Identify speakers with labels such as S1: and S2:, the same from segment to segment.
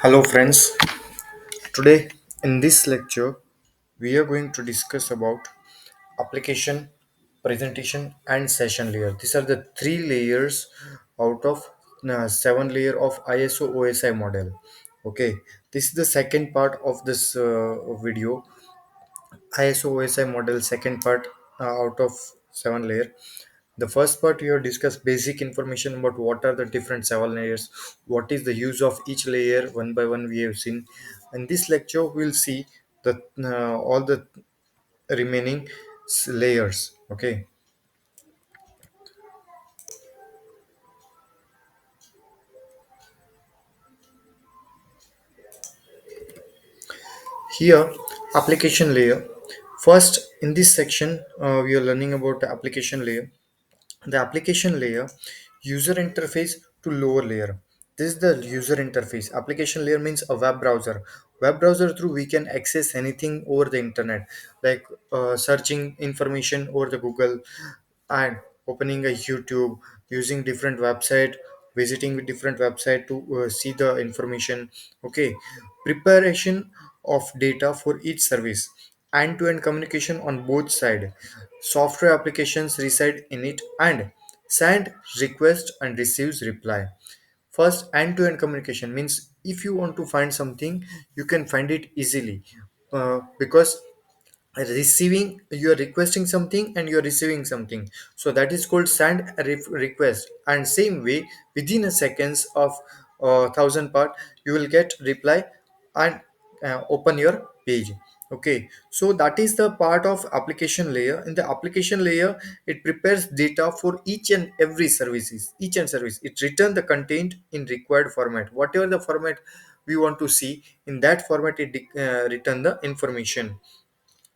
S1: Hello friends. Today in this lecture we are going to discuss about application, presentation and session layer. These are the three layers out of seven layer of ISO OSI model. Okay, this is the second part of this video. ISO OSI model second part out of seven layer. The first part you have discussed basic information about what are the different seven layers, what is the use of each layer. One by one we have seen. In this lecture we'll see the all the remaining layers. Okay, here application layer. First in this section we are learning about the application layer. The application layer, user interface to lower layer. This is the user interface. Application layer means a web browser through we can access anything over the internet, like searching information over the Google, and opening a YouTube, using different website, visiting different website to see the information. Okay, preparation of data for each service, end-to-end communication on both side. Software applications reside in it and send request and receives reply. First, end-to-end communication means if you want to find something, you can find it easily, because receiving, you are requesting something and you are receiving something, so that is called send a request. And same way, within a seconds of thousand part, you will get reply and open your page. Okay, so that is the part of application layer. In the application layer, it prepares data for each and service. It return the content in required format, whatever the format we want to see. In that format, it return the information.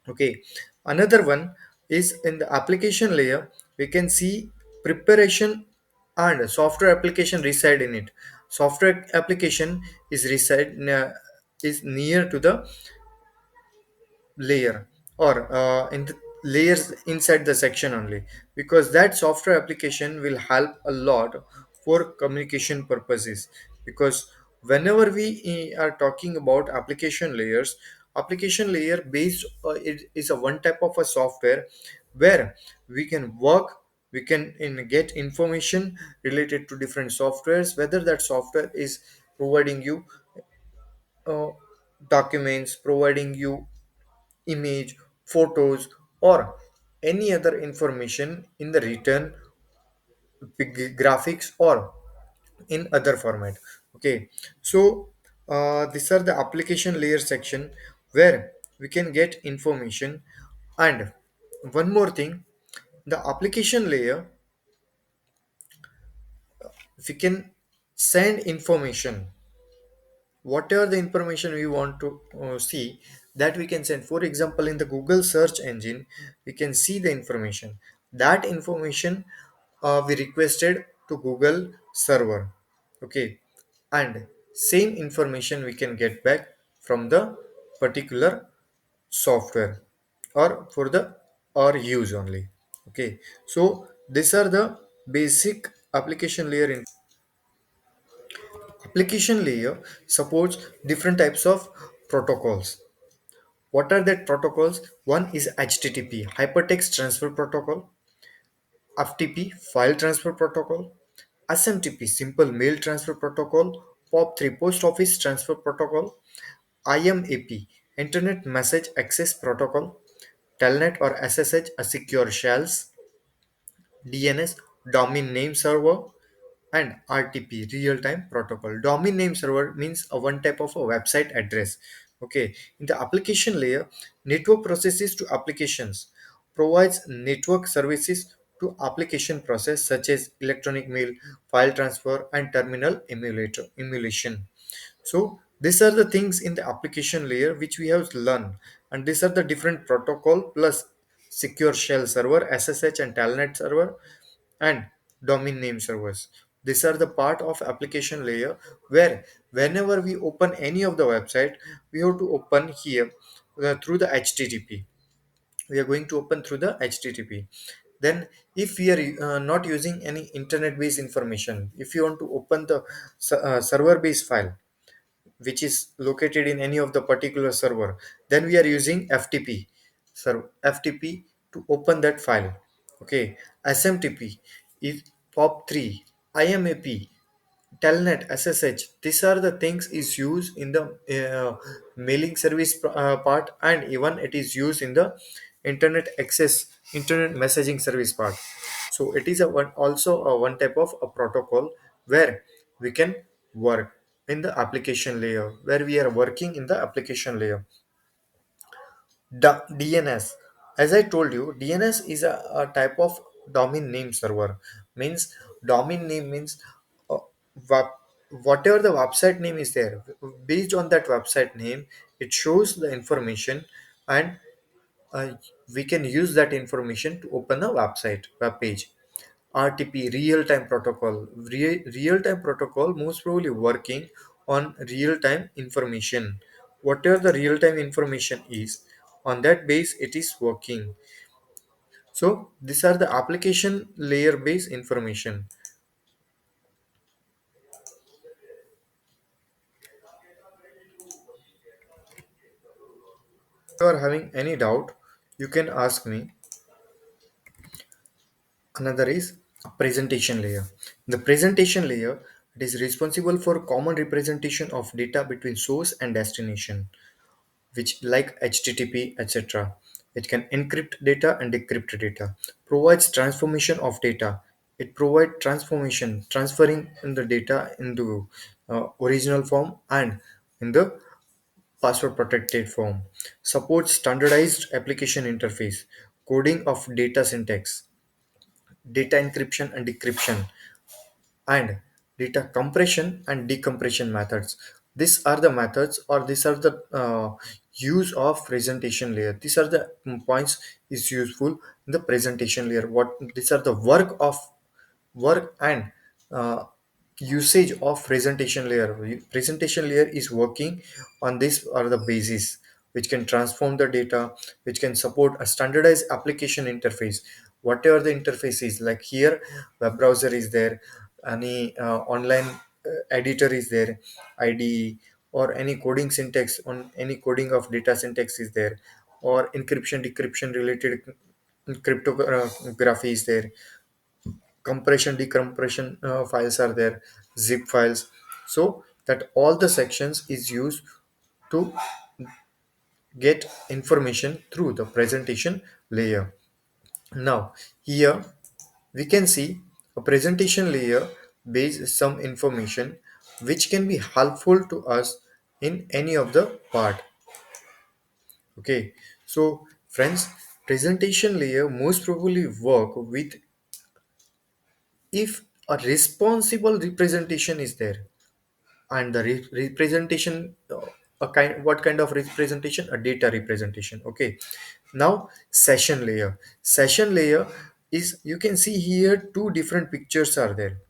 S1: Okay, another one is in the application layer. We can see preparation and software application reside in it. Software application is near to the layer, or in the layers inside the section only, because that software application will help a lot for communication purposes. Because whenever we are talking about application layer based, it is a one type of a software where we can work, we can get information related to different softwares, whether that software is providing you uh, documents, providing you image, photos, or any other information in the written graphics or in other format. Okay, so these are the application layer section where we can get information. And one more thing, the application layer, we can send information, whatever the information we want to see, that we can send. For example, in the Google search engine, we can see the information. That information we requested to Google server. Okay, and same information we can get back from the particular software, or for the or use only. Okay, so these are the basic application layer. In application layer supports different types of protocols. What are that protocols? One is HTTP, Hypertext Transfer Protocol, FTP, File Transfer Protocol, SMTP, Simple Mail Transfer Protocol, POP3, Post Office Transfer Protocol, IMAP, Internet Message Access Protocol, Telnet or SSH, a secure shells, DNS, domain name server, and RTP, real-time protocol. Domain name server means a one type of a website address. Okay, in the application layer, network processes to applications provides network services to application process such as electronic mail, file transfer, and terminal emulation. So these are the things in the application layer which we have learned, and these are the different protocol plus secure shell server, SSH and Telnet server, and domain name servers. These are the part of application layer where whenever we open any of the website, we have to open here through the HTTP. We are going to open through the HTTP. Then if we are not using any internet based information, if you want to open the server based file, which is located in any of the particular server, then we are using FTP, FTP to open that file. Okay, SMTP is POP3, IMAP, Telnet, SSH. These are the things is used in the mailing service part, and even it is used in the internet messaging service part. So it is a one, also a one type of a protocol where we can work in the application layer, where we are working in the application layer. DNS, as I told you, DNS is a type of domain name server. Means domain name means uh, web, whatever the website name is there. Based on that website name, it shows the information, and uh, we can use that information to open a web page. RTP, real-time protocol. Real-time protocol most probably working on real-time information. Whatever the real-time information is, on that base it is working. So these are the application layer based information. If you are having any doubt, you can ask me. Another is presentation layer. The presentation layer, it is responsible for common representation of data between source and destination, which like HTTP, etc. It can encrypt data and decrypt data, provides transformation of data. It provides transformation, transferring in the data into original form and in the password protected form. Supports standardized application interface, coding of data syntax, data encryption and decryption, and data compression and decompression methods. These are the methods, or these are the use of presentation layer. These are the points is useful in the presentation layer. What these are the work and uh, usage of presentation layer. Presentation layer is working on this or the basis, which can transform the data, which can support a standardized application interface. Whatever the interface is, like here web browser is there, any online editor is there, IDE, or any coding syntax on any coding of data syntax is there, or encryption decryption related cryptography is there, compression decompression files are there, zip files. So that all the sections is used to get information through the presentation layer. Now here we can see a presentation layer based some information which can be helpful to us in any of the part. Okay, so friends, presentation layer most probably work with if a responsible representation is there. And the representation, a kind, what kind of representation? A data representation. Okay, now session layer is, you can see here two different pictures are there.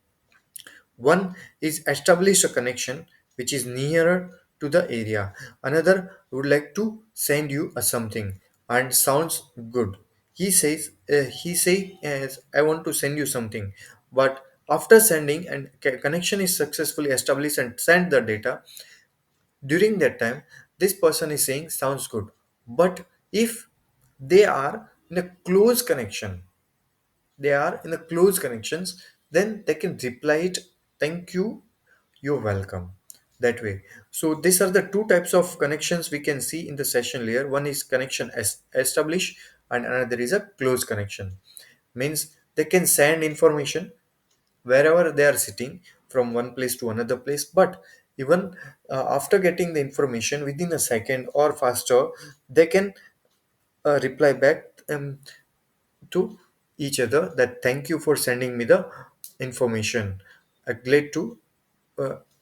S1: One is establish a connection which is nearer to the area. Another would like to send you a something and sounds good. He say yes, I want to send you something, but after sending and connection is successfully established and send the data, during that time this person is saying sounds good. But if they are in a close connection, they are in the close connections, then they can reply it, thank you, you're welcome, that way. So these are the two types of connections we can see in the session layer. One is connection established, and another is a close connection. Means they can send information wherever they are sitting from one place to another place, but even after getting the information within a second or faster, they can reply back to each other that thank you for sending me the information. Glad to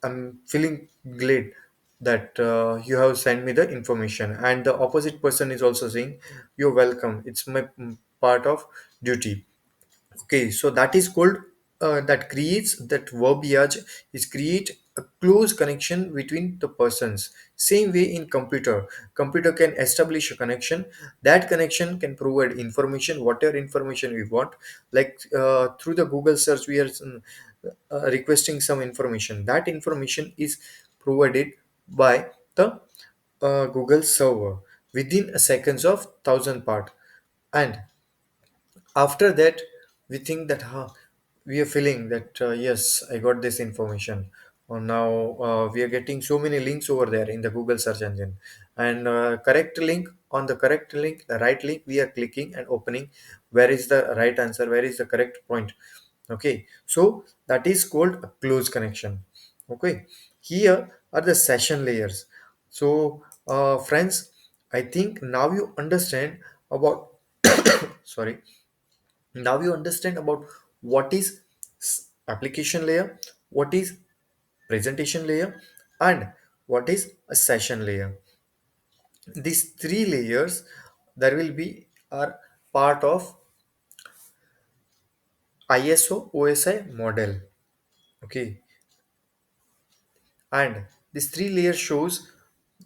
S1: I'm feeling glad that you have sent me the information, and the opposite person is also saying you're welcome, it's my part of duty. Okay, so that is called that creates that verbiage is create a close connection between the persons. Same way in computer can establish a connection. That connection can provide information, whatever information we want. Like through the Google search, we are requesting some information. That information is provided by the Google server within a seconds of 1000 part. And after that, we think that we are feeling that yes, I got this information. Or now we are getting so many links over there in the Google search engine, and correct link on the correct link, the right link we are clicking and opening. Where is the right answer? Where is the correct point? Okay, so that is called a close connection. Okay, here are the session layers. So friends, I think now you understand about sorry, now you understand about what is application layer, what is presentation layer, and what is a session layer. These three layers there will be are part of ISO OSI model. Okay, and this three layer shows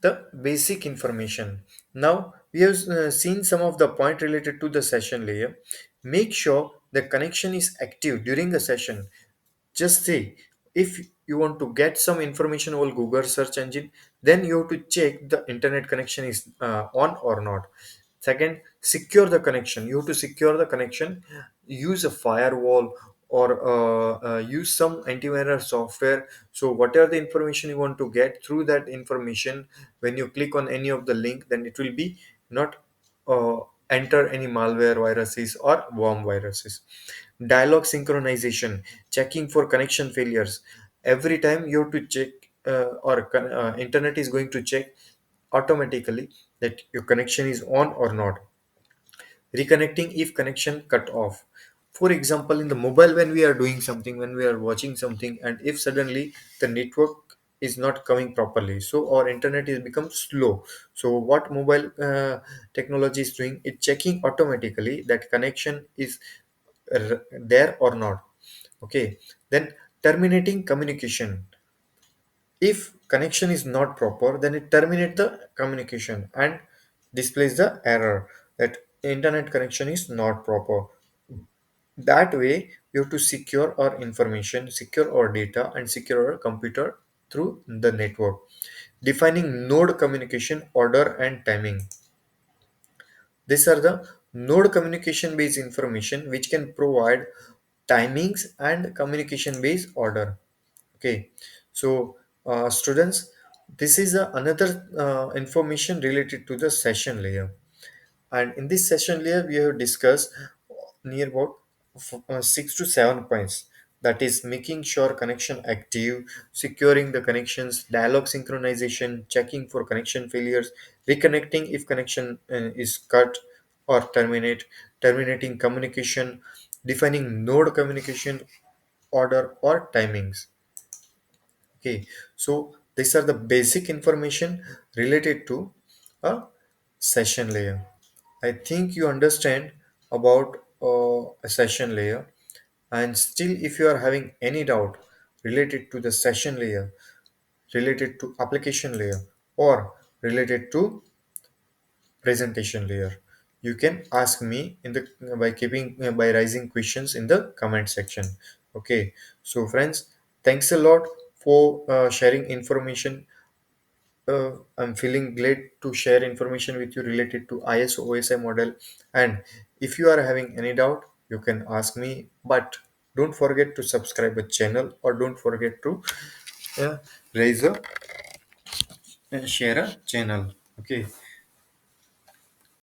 S1: the basic information. Now we have seen some of the point related to the session layer. Make sure the connection is active during the session. Just say if you want to get some information over Google search engine, then you have to check the internet connection is on or not. Second, secure the connection. You have to secure the connection. Use a firewall or use some antivirus software. So whatever the information you want to get through that information, when you click on any of the link, then it will be not uh, enter any malware viruses or worm viruses. Dialog synchronization, checking for connection failures. Every time you have to check internet is going to check automatically that your connection is on or not. Reconnecting if connection cut off. For example, in the mobile, when we are doing something, when we are watching something, and if suddenly the network is not coming properly, so our internet is become slow. So what mobile technology is doing, it's checking automatically that connection is there or not. Okay, then terminating communication. If connection is not proper, then it terminate the communication and displays the error that internet connection is not proper. That way, we have to secure our information, secure our data, and secure our computer through the network. Defining node communication order and timing. These are the node communication based information which can provide timings and communication based order. Okay, so students, this is another information related to the session layer. And in this session layer, we have discussed near about 6 to 7 points. That is making sure connection active, securing the connections, dialog synchronization, checking for connection failures, reconnecting if connection is cut or terminating communication, defining node communication order or timings. Okay, so these are the basic information related to a session layer. I think you understand about a session layer, and still, if you are having any doubt related to the session layer, related to application layer, or related to presentation layer, you can ask me in the by raising questions in the comment section. Okay, so friends, thanks a lot for sharing information. I'm feeling glad to share information with you related to ISO OSI model. And if you are having any doubt, you can ask me. But don't forget to subscribe a channel or don't forget to uh, raise a share a channel. Okay.